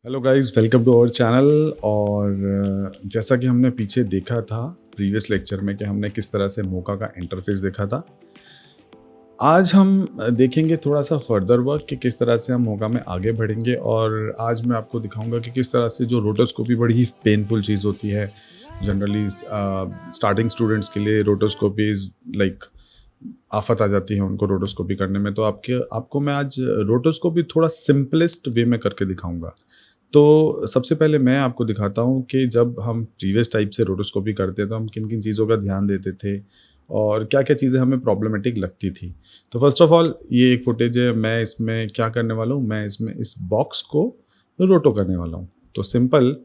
Hello guys, welcome to our channel. और जैसा कि हमने पीछे देखा था प्रीवियस लेक्चर में कि हमने किस तरह से मोका का इंटरफेस देखा था। आज हम देखेंगे थोड़ा सा फर्दर वर्क कि किस तरह से हम मोका में आगे बढ़ेंगे। और आज मैं आपको दिखाऊंगा कि किस तरह से जो रोटोस्कोपी बड़ी ही पेनफुल चीज़ होती है जनरली स्टार्टिंग स्टूडेंट्स के लिए। रोटोस्कोपी इज़ लाइक आफत आ जाती है उनको रोटोस्कोपी करने में। तो आपको मैं आज रोटोस्कोपी थोड़ा सिंपलेस्ट वे में करके दिखाऊंगा। तो सबसे पहले मैं आपको दिखाता हूँ कि जब हम प्रीवियस टाइप से रोटोस्कोपी करते तो हम किन किन चीज़ों का ध्यान देते थे और क्या क्या चीज़ें हमें प्रॉब्लमेटिक लगती थी। तो फर्स्ट ऑफ ऑल ये एक फुटेज है। मैं इसमें क्या करने वाला हूँ, मैं इसमें इस बॉक्स को रोटो करने वाला हूँ। तो सिंपल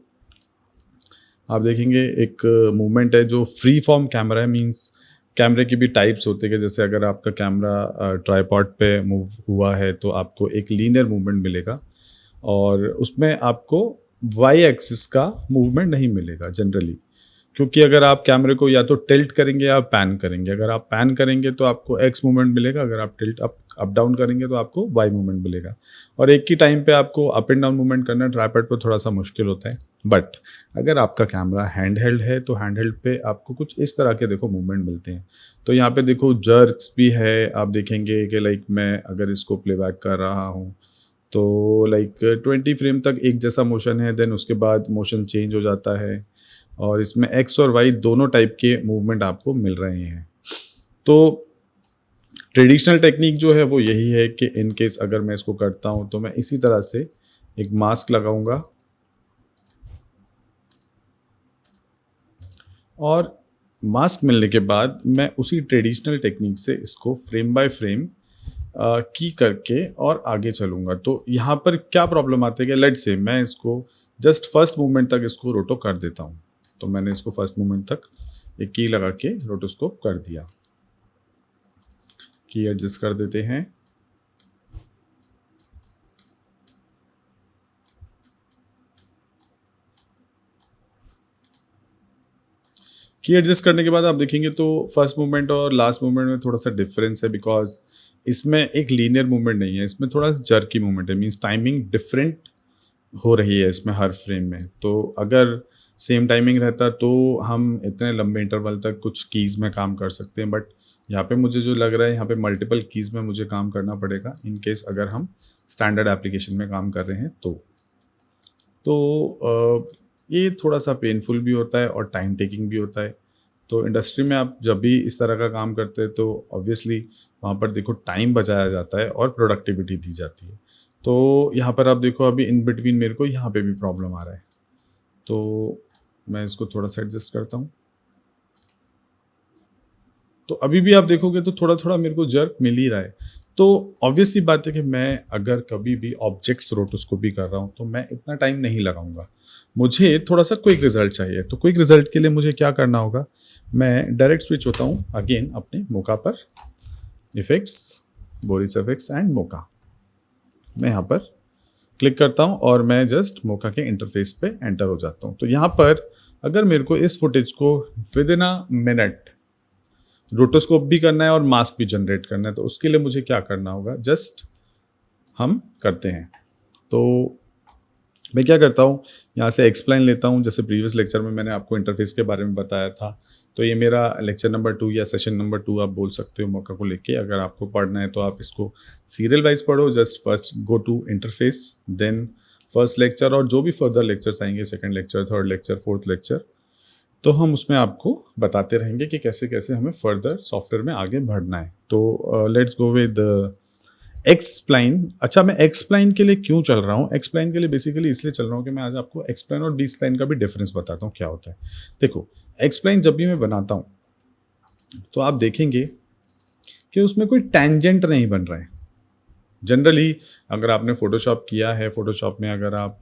आप देखेंगे एक मूवमेंट है जो फ्री फॉर्म कैमरा है। मींस कैमरे की भी टाइप्स होते हैं कि जैसे अगर आपका कैमरा ट्राईपॉड पे मूव हुआ है तो आपको एक लीनियर मूवमेंट मिलेगा और उसमें आपको वाई एक्सिस का मूवमेंट नहीं मिलेगा जनरली। क्योंकि अगर आप कैमरे को या तो टिल्ट करेंगे या पैन करेंगे, अगर आप पैन करेंगे तो आपको एक्स मूवमेंट मिलेगा, अगर आप टिल्ट अप डाउन करेंगे तो आपको वाई मूवमेंट मिलेगा। और एक ही टाइम पे आपको अप एंड डाउन मूवमेंट करना ट्राइपॉड पर थोड़ा सा मुश्किल होता है। बट अगर आपका कैमरा हैंड हेल्ड है तो हैंड हेल्ड पे आपको कुछ इस तरह के देखो मूवमेंट मिलते हैं। तो यहाँ पे देखो जर्क्स भी है। आप देखेंगे कि लाइक मैं अगर इसको प्लेबैक कर रहा हूँ तो लाइक 20 फ्रेम तक एक जैसा मोशन है, देन उसके बाद मोशन चेंज हो जाता है और इसमें एक्स और वाई दोनों टाइप के मूवमेंट आपको मिल रहे हैं। तो ट्रेडिशनल टेक्निक जो है वो यही है कि इन केस अगर मैं इसको करता हूँ तो मैं इसी तरह से एक मास्क लगाऊंगा और मास्क मिलने के बाद मैं उसी ट्रेडिशनल टेक्निक से इसको फ्रेम बाय फ्रेम की करके और आगे चलूँगा। तो यहाँ पर क्या प्रॉब्लम आती है कि लेट्स से मैं इसको जस्ट फर्स्ट मूवमेंट तक इसको रोटो कर देता हूँ। तो मैंने इसको फर्स्ट मूवमेंट तक एक की लगा के रोटोस्कोप कर दिया। की एडजस्ट कर देते हैं। की एडजस्ट करने के बाद आप देखेंगे तो फर्स्ट मूवमेंट और लास्ट मूवमेंट में थोड़ा सा डिफरेंस है, बिकॉज इसमें एक लीनियर मूवमेंट नहीं है, इसमें थोड़ा जर्की मूवमेंट है। मीन्स टाइमिंग डिफरेंट हो रही है इसमें हर फ्रेम में। तो अगर सेम टाइमिंग रहता तो हम इतने लंबे इंटरवल तक कुछ कीज़ में काम कर सकते हैं। बट यहाँ पे मुझे जो लग रहा है यहाँ पे मल्टीपल कीज़ में मुझे काम करना पड़ेगा इन केस अगर हम स्टैंडर्ड एप्लीकेशन में काम कर रहे हैं तो ये थोड़ा सा पेनफुल भी होता है और टाइम टेकिंग भी होता है। तो इंडस्ट्री में आप जब भी इस तरह का काम करते हैं तो ऑब्वियसली वहाँ पर देखो टाइम बचाया जाता है और प्रोडक्टिविटी दी जाती है। तो यहाँ पर आप देखो अभी इन बिटवीन मेरे को यहाँ पे भी प्रॉब्लम आ रहा है। तो मैं इसको थोड़ा सा एडजस्ट करता हूँ। तो अभी भी आप देखोगे तो थोड़ा थोड़ा मेरे को जर्क मिल ही रहा है। तो ऑब्वियसली बात है कि मैं अगर कभी भी ऑब्जेक्ट्स रोटोस्कोपी कर रहा हूँ तो मैं इतना टाइम नहीं लगाऊंगा। मुझे थोड़ा सा क्विक रिजल्ट चाहिए। तो क्विक रिजल्ट के लिए मुझे क्या करना होगा, मैं डायरेक्ट स्विच होता हूँ अगेन अपने मोका पर, इफेक्ट्स, बोरिस इफेक्ट्स एंड मोका। मैं यहाँ पर क्लिक करता हूँ और मैं जस्ट मोका के इंटरफेस पे एंटर हो जाता हूँ। तो यहाँ पर अगर मेरे को इस फुटेज को with in a minute rotoscope भी करना है और मास्क भी जनरेट करना है तो उसके लिए मुझे क्या करना होगा, जस्ट हम करते हैं। तो मैं क्या करता हूँ, यहाँ से एक्सप्लेन लेता हूँ। जैसे प्रीवियस लेक्चर में मैंने आपको इंटरफेस के बारे में बताया था, तो ये मेरा लेक्चर नंबर 2 या सेशन नंबर 2 आप बोल सकते हो मौका को लेके। अगर आपको पढ़ना है तो आप इसको सीरियल वाइज पढ़ो। Just first go to interface, then first lecture और जो भी फर्दर लेक्चर्स आएंगे, second lecture, third lecture, fourth lecture, तो हम उसमें आपको बताते रहेंगे कि कैसे कैसे हमें फर्दर सॉफ्टवेयर में आगे बढ़ना है। तो लेट्स गो विद एक्सप्लाइन। अच्छा, मैं एक्सप्लाइन के लिए क्यों चल रहा हूँ, एक्सप्लाइन के लिए बेसिकली इसलिए चल रहा हूँ कि मैं आज आपको एक्सप्लाइन और बी स्प्लाइन का भी डिफरेंस बताता हूँ क्या होता है। देखो, एक्सप्लाइन जब भी मैं बनाता हूँ तो आप देखेंगे कि उसमें कोई टेंजेंट नहीं बन रहा है। जनरली अगर आपने फोटोशॉप किया है, फोटोशॉप में अगर आप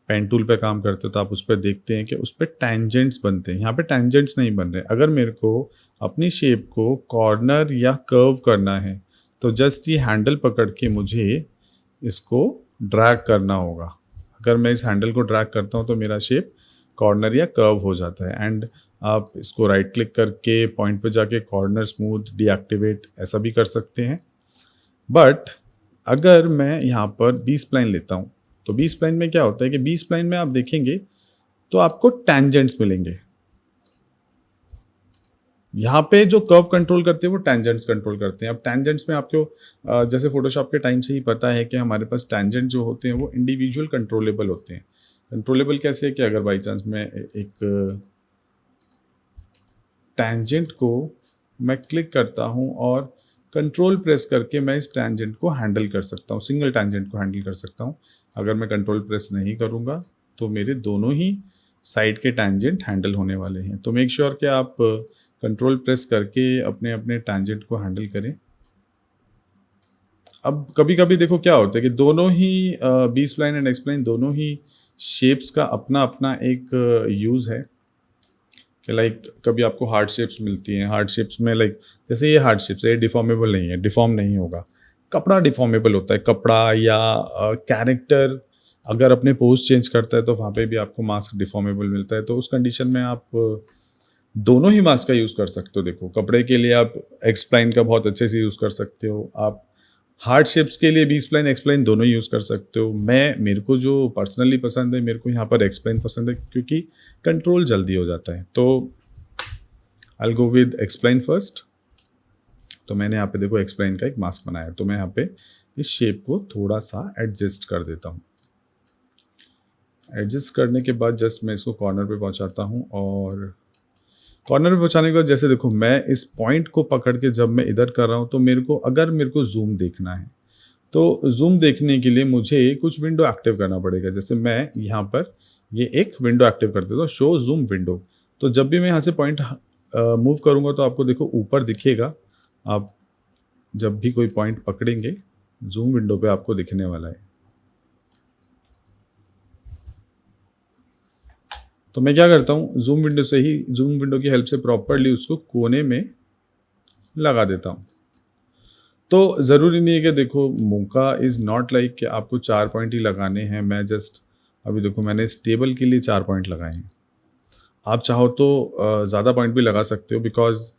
पेन टूल पे काम करते हो तो आप उस पर देखते हैं कि उस पर टेंजेंट्स बनते हैं। यहाँ पे टेंजेंट्स नहीं बन रहे। अगर मेरे को अपनी शेप को कॉर्नर या कर्व करना है तो जस्ट ये हैंडल पकड़ के मुझे इसको ड्रैग करना होगा। अगर मैं इस हैंडल को ड्रैग करता हूँ तो मेरा शेप कॉर्नर या कर्व हो जाता है। एंड आप इसको राइट क्लिक करके पॉइंट पे जाके कॉर्नर स्मूथ डीएक्टिवेट ऐसा भी कर सकते हैं। बट अगर मैं यहाँ पर बी स्प्लाइन लेता हूँ तो बी स्प्लाइन में क्या होता है कि बी स्प्लाइन में आप देखेंगे तो आपको टैंजेंट्स मिलेंगे। यहाँ पे जो कर्व कंट्रोल करते हैं वो टैंजेंट्स कंट्रोल करते हैं। अब टैंजेंट्स में आपको जैसे फोटोशॉप के टाइम से ही पता है कि हमारे पास टैंजेंट जो होते हैं वो इंडिविजुअल कंट्रोलेबल होते हैं। कंट्रोलेबल कैसे है कि अगर बाई चांस मैं एक टैंजेंट को मैं क्लिक करता हूँ और कंट्रोल प्रेस करके मैं इस टैंजेंट को हैंडल कर सकता हूँ, सिंगल टैंजेंट को हैंडल कर सकता हूँ। अगर मैं कंट्रोल प्रेस नहीं करूँगा तो मेरे दोनों ही साइड के टैंजेंट हैंडल होने वाले हैं। तो मेक श्योर कि आप कंट्रोल प्रेस करके अपने अपने टैंजेंट को हैंडल करें। अब कभी कभी देखो क्या होता है कि दोनों ही B spline and X spline दोनों ही शेप्स का अपना अपना एक यूज़ है कि लाइक कभी आपको हार्ड शेप्स मिलती हैं। हार्ड शेप्स में लाइक जैसे ये हार्ड शेप्स है, ये डिफॉर्मेबल नहीं है, डिफॉर्म नहीं होगा। कपड़ा डिफॉर्मेबल होता है, कपड़ा या कैरेक्टर अगर अपने पोज चेंज करता है तो वहाँ पे भी आपको मास्क डिफॉर्मेबल मिलता है। तो उस कंडीशन में आप दोनों ही मास्क का यूज़ कर सकते हो। देखो कपड़े के लिए आप एक्स स्प्लाइन का बहुत अच्छे से यूज़ कर सकते हो, आप हार्ड शेप्स के लिए बी स्प्लाइन एक्स स्प्लाइन दोनों यूज़ कर सकते हो। मेरे को जो पर्सनली पसंद है, मेरे को यहाँ पर एक्स स्प्लाइन पसंद है क्योंकि कंट्रोल जल्दी हो जाता है। तो I will go with x spline first. तो मैंने यहाँ पे देखो एक्स स्प्लाइन का एक मास्क बनाया, तो मैं यहाँ पे इस शेप को थोड़ा सा एडजस्ट कर देता हूँ। एडजस्ट करने के बाद जस्ट मैं इसको कॉर्नर पे पहुँचाता हूँ और कॉर्नर पे पहुँचाने के बाद जैसे देखो मैं इस पॉइंट को पकड़ के जब मैं इधर कर रहा हूँ तो मेरे को जूम देखना है तो जूम देखने के लिए मुझे कुछ विंडो एक्टिव करना पड़ेगा। जैसे मैं यहाँ पर ये एक विंडो एक्टिव कर देता हूँ, शो जूम विंडो। तो जब भी मैं यहाँ से पॉइंट मूव करूँगा तो आपको देखो ऊपर दिखेगा। आप जब भी कोई पॉइंट पकड़ेंगे जूम विंडो पे आपको दिखने वाला है। तो मैं क्या करता हूँ, जूम विंडो की हेल्प से प्रॉपरली उसको कोने में लगा देता हूँ। तो ज़रूरी नहीं है कि देखो मौका इज़ नॉट लाइक कि आपको 4 पॉइंट ही लगाने हैं। मैं जस्ट अभी देखो मैंने इस टेबल के लिए 4 पॉइंट लगाए हैं। आप चाहो तो ज़्यादा पॉइंट भी लगा सकते हो बिकॉज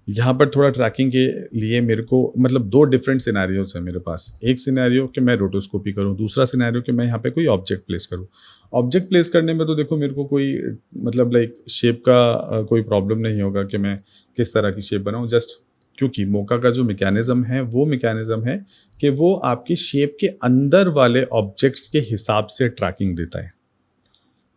यहाँ पर थोड़ा ट्रैकिंग के लिए मेरे को मतलब 2 डिफरेंट सिनेरियोज हैं मेरे पास। एक सिनेरियो कि मैं रोटोस्कोपी करूँ, दूसरा सिनेरियो कि मैं यहाँ पे कोई ऑब्जेक्ट प्लेस करूँ। ऑब्जेक्ट प्लेस करने में तो देखो मेरे को कोई मतलब लाइक शेप का कोई प्रॉब्लम नहीं होगा कि मैं किस तरह की शेप बनाऊँ। जस्ट क्योंकि मोका का जो मैकेनिज़्म है वो मैकेनिज़्म है कि वो आपकी शेप के अंदर वाले ऑब्जेक्ट्स के हिसाब से ट्रैकिंग देता है।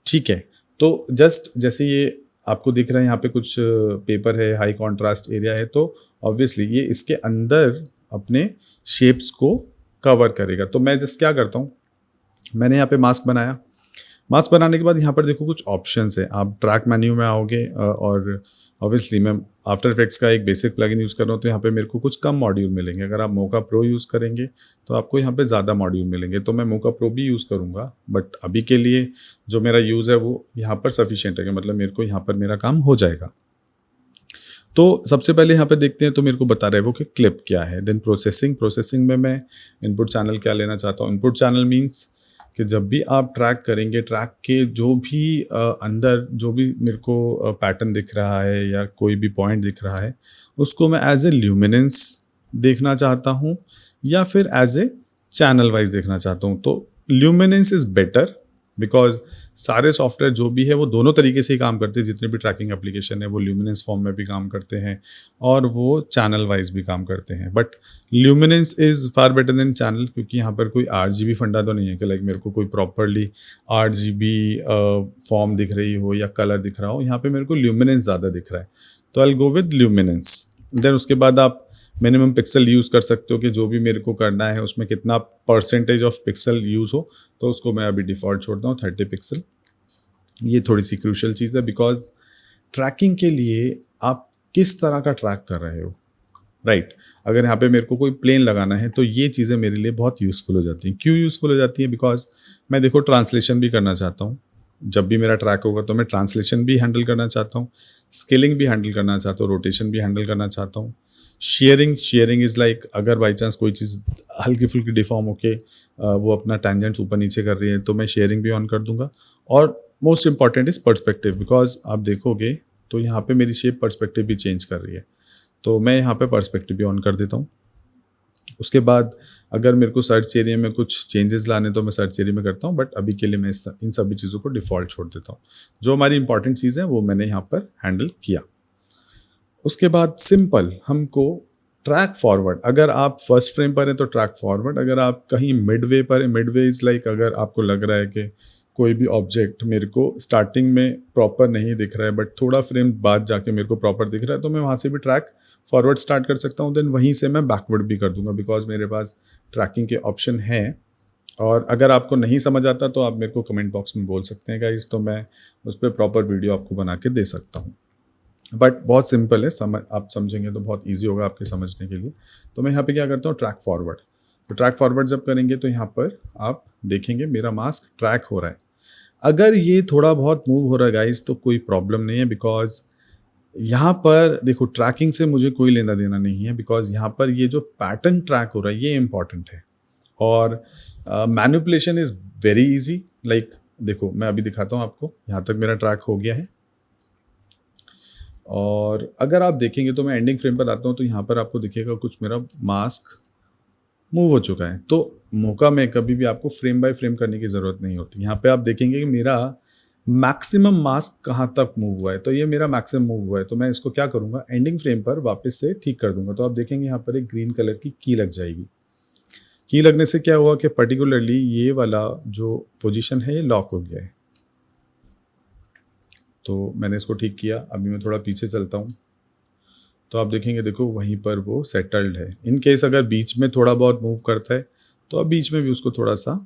ठीक है, तो जस्ट जैसे ये आपको दिख रहा है यहाँ पे कुछ पेपर है, हाई कॉन्ट्रास्ट एरिया है, तो ऑब्वियसली ये इसके अंदर अपने शेप्स को कवर करेगा। तो मैं जस्ट क्या करता हूँ, मैंने यहाँ पे मास्क बनाया। मास्क बनाने के बाद यहाँ पर देखो कुछ ऑप्शंस है। आप ट्रैक मेन्यू में आओगे और ऑब्वियसली मैं आफ्टर इफेक्ट्स का एक बेसिक प्लगइन यूज़ कर रहा हूँ, तो यहाँ पे मेरे को कुछ कम मॉड्यूल मिलेंगे। अगर आप मोका प्रो यूज़ करेंगे तो आपको यहाँ पे ज़्यादा मॉड्यूल मिलेंगे। तो मैं मोका प्रो भी यूज़ करूँगा, बट अभी के लिए जो मेरा यूज़ है वो यहाँ पर सफिशिएंट है कि मतलब मेरे को यहाँ पर मेरा काम हो जाएगा। तो सबसे पहले यहाँ पे देखते हैं, तो मेरे को बता रहा है वो कि क्लिप क्या है। देन प्रोसेसिंग में मैं इनपुट चैनल क्या लेना चाहता हूँ। इनपुट चैनल मीन्स कि जब भी आप ट्रैक करेंगे, ट्रैक के जो भी अंदर जो भी मेरे को पैटर्न दिख रहा है या कोई भी पॉइंट दिख रहा है उसको मैं एज ए ल्यूमिनेंस देखना चाहता हूँ या फिर एज ए चैनल वाइज देखना चाहता हूँ। तो ल्यूमिनेंस इज़ बेटर बिकॉज सारे सॉफ्टवेयर जो भी है वो दोनों तरीके से ही काम करते हैं। जितने भी ट्रैकिंग एप्लीकेशन है वो ल्यूमिनेंस फॉर्म में भी काम करते हैं और वो चैनल वाइज भी काम करते हैं। But luminance is far better than channel, क्योंकि यहाँ पर कोई RGB फंडा तो नहीं है कि लाइक मेरे को कोई प्रॉपरली RGB फॉर्म दिख रही हो या कलर दिख रहा हो। यहाँ पे मेरे को ल्यूमिनेंस ज़्यादा दिख रहा है, तो I will go with luminance. Then उसके बाद आप मिनिमम पिक्सल यूज़ कर सकते हो कि जो भी मेरे को करना है उसमें कितना परसेंटेज ऑफ पिक्सल यूज़ हो, तो उसको मैं अभी डिफ़ॉल्ट छोड़ता हूँ 30 पिक्सल। ये थोड़ी सी क्रूशल चीज़ है बिकॉज ट्रैकिंग के लिए आप किस तरह का ट्रैक कर रहे हो, राइट। अगर यहाँ पे मेरे को कोई प्लेन लगाना है तो ये चीज़ें मेरे लिए बहुत यूज़फुल हो जाती हैं। क्यों यूज़फुल हो जाती हैं? बिकॉज मैं देखो ट्रांसलेशन भी करना चाहता हूँ। जब भी मेरा ट्रैक होगा तो मैं ट्रांसलेशन भी हैंडल करना चाहता हूँ, स्केलिंग भी हैंडल करना चाहता हूँ, रोटेशन भी हैंडल करना चाहता हूँ। शेयरिंग इज़ लाइक अगर बाई चांस कोई चीज़ हल्की फुल्की डिफॉर्म होके वो अपना टेंजेंट्स ऊपर नीचे कर रही है तो मैं शेयरिंग भी ऑन कर दूंगा। और most important is perspective, because आप देखोगे तो यहाँ पे मेरी शेप पर्सपेक्टिव भी चेंज कर रही है, तो मैं यहाँ पे पर्सपेक्टिव भी ऑन कर देता हूँ। उसके बाद अगर मेरे को सर्च एरिया में कुछ चेंजेस लाने तो मैं सर्च एरिया में करता हूँ, बट अभी के लिए मैं इन सभी चीज़ों को डिफ़ॉल्ट छोड़ देता हूँ। जो हमारी इंपॉर्टेंट चीज़ है वो मैंने यहाँ पर हैंडल किया। उसके बाद सिंपल हमको ट्रैक फॉरवर्ड, अगर आप फर्स्ट फ्रेम पर हैं तो ट्रैक फॉरवर्ड, अगर आप कहीं मिडवे पर हैं, मिडवे इज़ लाइक अगर आपको लग रहा है कि कोई भी ऑब्जेक्ट मेरे को स्टार्टिंग में प्रॉपर नहीं दिख रहा है बट थोड़ा फ्रेम बाद जाके मेरे को प्रॉपर दिख रहा है, तो मैं वहाँ से भी ट्रैक फॉरवर्ड स्टार्ट कर सकता हूँ, देन वहीं से मैं बैकवर्ड भी कर दूंगा बिकॉज मेरे पास ट्रैकिंग के ऑप्शन हैं। और अगर आपको नहीं समझ आता तो आप मेरे को कमेंट बॉक्स में बोल सकते हैं गाइस, तो मैं उस पर प्रॉपर वीडियो आपको बना के दे सकता हूँ। बट बहुत सिंपल है, आप समझेंगे तो बहुत ईजी होगा आपके समझने के लिए। तो मैं यहाँ पे क्या करता हूँ, ट्रैक फॉरवर्ड। तो ट्रैक फॉरवर्ड जब करेंगे तो यहाँ पर आप देखेंगे मेरा मास्क ट्रैक हो रहा है। अगर ये थोड़ा बहुत मूव हो रहा है गाइस तो कोई प्रॉब्लम नहीं है, बिकॉज यहाँ पर देखो ट्रैकिंग से मुझे कोई लेना देना नहीं है, बिकॉज यहाँ पर ये जो पैटर्न ट्रैक हो रहा है ये इंपॉर्टेंट है। और manipulation is very easy, like देखो मैं अभी दिखाता हूँ आपको, यहाँ तक मेरा ट्रैक हो गया है। और अगर आप देखेंगे तो मैं एंडिंग फ्रेम पर आता हूँ तो यहाँ पर आपको दिखेगा कुछ मेरा मास्क मूव हो चुका है। तो मौका में कभी भी आपको फ्रेम बाय फ्रेम करने की ज़रूरत नहीं होती। यहाँ पे आप देखेंगे कि मेरा मैक्सिमम मास्क कहाँ तक मूव हुआ है, तो ये मेरा मैक्सिमम मूव हुआ है। तो मैं इसको क्या करूँगा, एंडिंग फ्रेम पर वापस से ठीक कर दूंगा। तो आप देखेंगे यहाँ पर एक ग्रीन कलर की की लग जाएगी। की लगने से क्या हुआ कि पर्टिकुलरली ये वाला जो पोजीशन है ये लॉक हो गया है। तो मैंने इसको ठीक किया। अभी मैं थोड़ा पीछे चलता हूँ तो आप देखेंगे, देखो वहीं पर वो सेटल्ड है। इन केस अगर बीच में थोड़ा बहुत मूव करता है तो आप बीच में भी उसको थोड़ा सा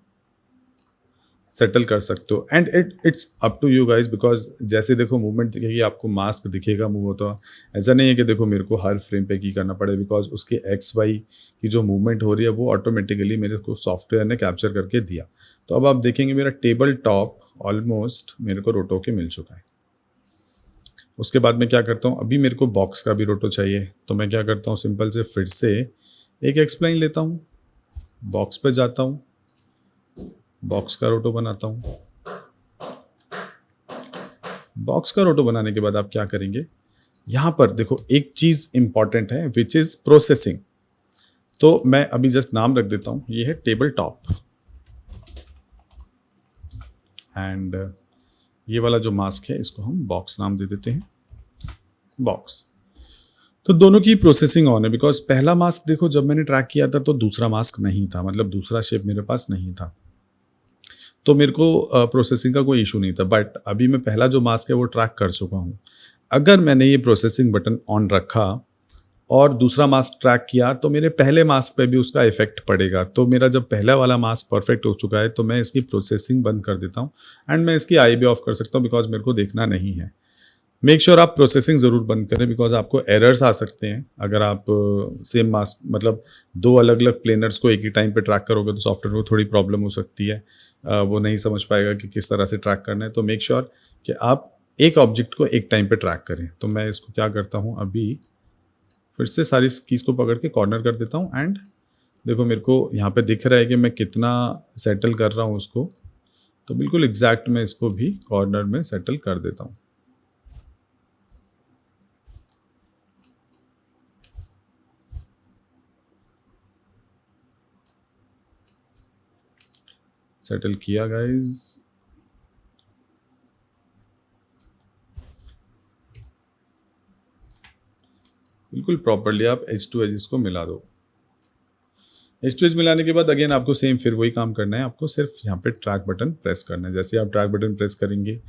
सेटल कर सकते हो। And it's up to you guys, because जैसे देखो मूवमेंट दिखेगी आपको मास्क दिखेगा मूव होता। ऐसा नहीं है कि देखो मेरे को हर फ्रेम पे की करना पड़े, बिकॉज उसके एक्स वाई की जो मूवमेंट हो रही है वो ऑटोमेटिकली मेरे को सॉफ्टवेयर ने कैप्चर करके दिया। तो अब आप देखेंगे मेरा टेबल टॉप ऑलमोस्ट मेरे को रोटो के मिल चुका है। उसके बाद मैं क्या करता हूँ, अभी मेरे को बॉक्स का भी रोटो चाहिए, तो मैं क्या करता हूँ, सिंपल से फिर से एक एक्सप्लेन लेता हूँ, बॉक्स पे जाता हूँ, बॉक्स का रोटो बनाता हूँ। बॉक्स का रोटो बनाने के बाद आप क्या करेंगे, यहाँ पर देखो एक चीज़ इंपॉर्टेंट है विच इज़ प्रोसेसिंग। तो मैं अभी जस्ट नाम रख देता हूँ, ये है टेबल टॉप। एंड ये वाला जो मास्क है इसको हम बॉक्स नाम दे देते हैं, बॉक्स। तो दोनों की प्रोसेसिंग ऑन है, बिकॉज पहला मास्क देखो जब मैंने ट्रैक किया था तो दूसरा मास्क नहीं था, मतलब दूसरा शेप मेरे पास नहीं था, तो मेरे को प्रोसेसिंग का कोई इशू नहीं था। बट अभी मैं पहला जो मास्क है वो ट्रैक कर चुका हूँ। अगर मैंने ये प्रोसेसिंग बटन ऑन रखा और दूसरा मास्क ट्रैक किया तो मेरे पहले मास्क पे भी उसका इफेक्ट पड़ेगा। तो मेरा जब पहला वाला मास्क परफेक्ट हो चुका है तो मैं इसकी प्रोसेसिंग बंद कर देता हूँ एंड मैं इसकी आई भी ऑफ कर सकता हूँ, बिकॉज मेरे को देखना नहीं है। मेक श्योर आप प्रोसेसिंग ज़रूर बंद करें, बिकॉज आपको एरर्स आ सकते हैं अगर आप सेम मास्क मतलब दो अलग अलग प्लेनर्स को एक ही टाइम पे ट्रैक करोगे तो सॉफ्टवेयर को थोड़ी प्रॉब्लम हो सकती है। वो नहीं समझ पाएगा कि किस तरह से ट्रैक करना है। तो मेक श्योर कि आप एक ऑब्जेक्ट को एक टाइम पे ट्रैक करें। तो मैं इसको क्या करता हूँ, अभी फिर से सारी कीज़ को पकड़ के कॉर्नर कर देता हूँ एंड देखो मेरे को यहाँ पे दिख रहा है कि मैं कितना सेटल कर रहा हूँ उसको। तो बिल्कुल एग्जैक्ट मैं इसको भी कॉर्नर में सेटल कर देता हूँ। सेटल किया गाइज। बिल्कुल प्रॉपरली आप एज टू एज इसको मिला दो। एज टू एज मिलाने के बाद अगेन आपको सेम फिर वही काम करना है, आपको सिर्फ यहाँ पे ट्रैक बटन प्रेस करना है। जैसे आप ट्रैक बटन प्रेस करेंगे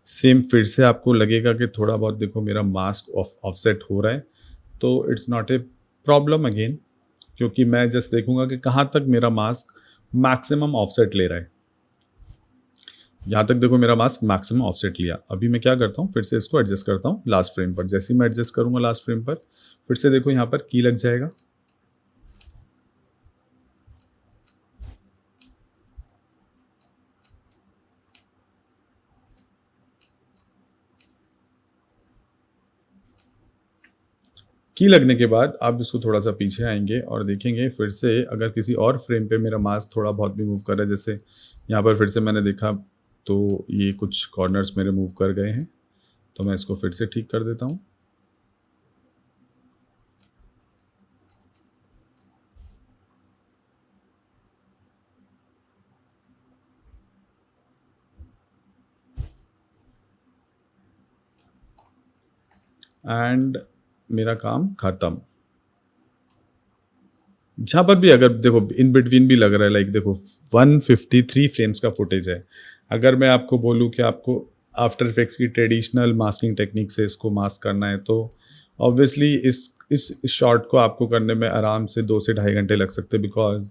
सेम फिर से आपको लगेगा कि थोड़ा बहुत देखो मेरा मास्क ऑफसेट हो रहा है, तो it's not a problem again, क्योंकि मैं जस्ट देखूंगा कि कहाँ तक मेरा मास्क मैक्सिमम ऑफसेट ले रहा है। यहाँ तक देखो मेरा मास्क मैक्सिमम ऑफसेट लिया। अभी मैं क्या करता हूँ, फिर से इसको एडजस्ट करता हूँ लास्ट फ्रेम पर। जैसे ही मैं एडजस्ट करूँगा लास्ट फ्रेम पर फिर से देखो यहाँ पर की लग जाएगा। की लगने के बाद आप इसको थोड़ा सा पीछे आएंगे और देखेंगे फिर से अगर किसी और फ्रेम पे मेरा मास्क थोड़ा बहुत भी मूव कर रहा है, जैसे यहाँ पर फिर से मैंने देखा तो ये कुछ कॉर्नर्स मेरे मूव कर गए हैं, तो मैं इसको फिर से ठीक कर देता हूँ। एंड मेरा काम ख़त्म। जहाँ पर भी अगर देखो इन बिटवीन भी लग रहा है, लाइक देखो 153 फ्रेम्स का फुटेज है। अगर मैं आपको बोलूँ कि आपको आफ्टर इफेक्ट्स की ट्रेडिशनल मास्किंग टेक्निक से इसको मास्क करना है, तो ऑब्वियसली इस शॉट को आपको करने में आराम से 2 से ढाई घंटे लग सकते हैं, बिकॉज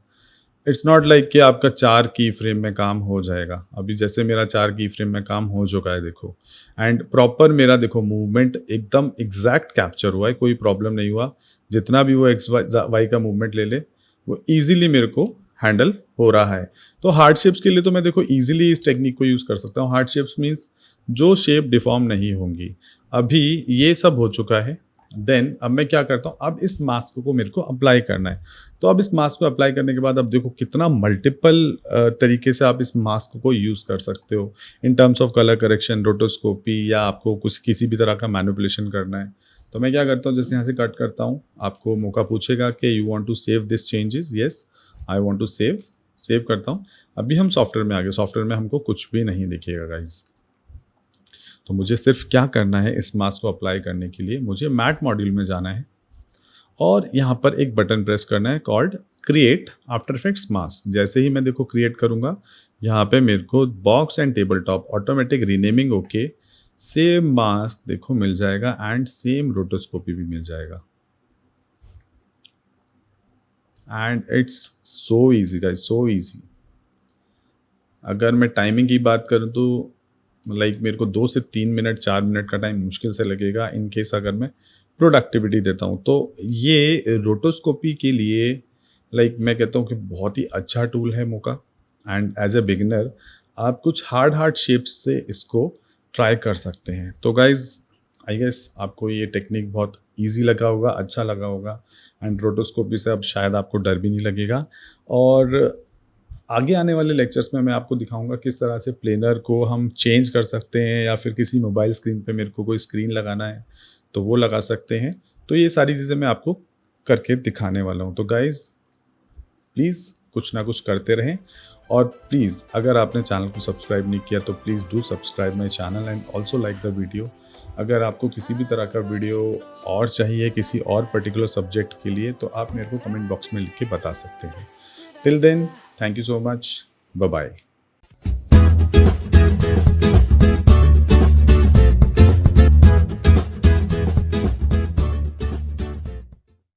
इट्स नॉट लाइक कि आपका 4 की फ्रेम में काम हो जाएगा। अभी जैसे मेरा 4 की फ्रेम में काम हो चुका है देखो, एंड प्रॉपर मेरा देखो मूवमेंट एकदम एग्जैक्ट कैप्चर हुआ है, कोई प्रॉब्लम नहीं हुआ। जितना भी वो एक्स वाई का मूवमेंट ले ले वो ईजिली मेरे को हैंडल हो रहा है। तो हार्ड शेप्स के लिए तो मैं देखो ईजिली इस टेक्निक को यूज़ कर सकता हूँ। हार्ड शेप्स मीन्स जो शेप डिफॉर्म नहीं होंगी। अभी ये सब हो चुका है। देन अब मैं क्या करता हूँ, अब इस मास्क को मेरे को अप्लाई करना है। तो अब इस मास्क को अप्लाई करने के बाद अब देखो कितना मल्टीपल तरीके से आप इस मास्क को यूज़ कर सकते हो in terms of colour correction, rotoscopy, या आपको कुछ किसी भी तरह का मैनिपुलेशन करना है। तो मैं क्या करता हूँ, जैसे यहाँ से कट करता हूँ, आपको मौका पूछेगा कि you want to save this changes. Yes, I want to save करता हूँ। अभी हम सॉफ्टवेयर में आ गए। सॉफ्टवेयर में हमको कुछ भी नहीं दिखेगा गाइज। तो मुझे सिर्फ क्या करना है, इस मास्क को अप्लाई करने के लिए मुझे मैट मॉड्यूल में जाना है और यहाँ पर एक बटन प्रेस करना है called create after effects mask. जैसे ही मैं देखो क्रिएट करूँगा, यहाँ पे मेरे को box and table top automatic renaming okay, same mask देखो मिल जाएगा एंड सेम रोटोस्कोपी भी मिल जाएगा। And it's so easy guys, so easy. अगर मैं टाइमिंग की बात करूँ तो लाइक मेरे को 2 से 3 मिनट 4 मिनट का टाइम मुश्किल से लगेगा इन केस अगर मैं प्रोडक्टिविटी देता हूँ। तो ये रोटोस्कोपी के लिए लाइक मैं कहता हूँ कि बहुत ही अच्छा टूल है मोका। एंड एज ए बिगिनर आप कुछ हार्ड शेप्स से इसको ट्राई कर सकते हैं। तो गाइज आई गेस आपको ये टेक्निक बहुत इजी लगा होगा, अच्छा लगा होगा। एंड रोटोस्कोपी से अब शायद आपको डर भी नहीं लगेगा। और आगे आने वाले लेक्चर्स में मैं आपको दिखाऊंगा किस तरह से प्लेनर को हम चेंज कर सकते हैं, या फिर किसी मोबाइल स्क्रीन पे मेरे को कोई स्क्रीन लगाना है तो वो लगा सकते हैं। तो ये सारी चीज़ें मैं आपको करके दिखाने वाला हूँ। तो गाइज़ प्लीज़ कुछ ना कुछ करते रहें, और प्लीज़ अगर आपने चैनल को सब्सक्राइब नहीं किया तो please do subscribe my channel and also like the video. अगर आपको किसी भी तरह का वीडियो और चाहिए किसी और पर्टिकुलर सब्जेक्ट के लिए तो आप मेरे को कमेंट बॉक्स में लिख के बता सकते हैं। Till then, thank you so much. Bye bye.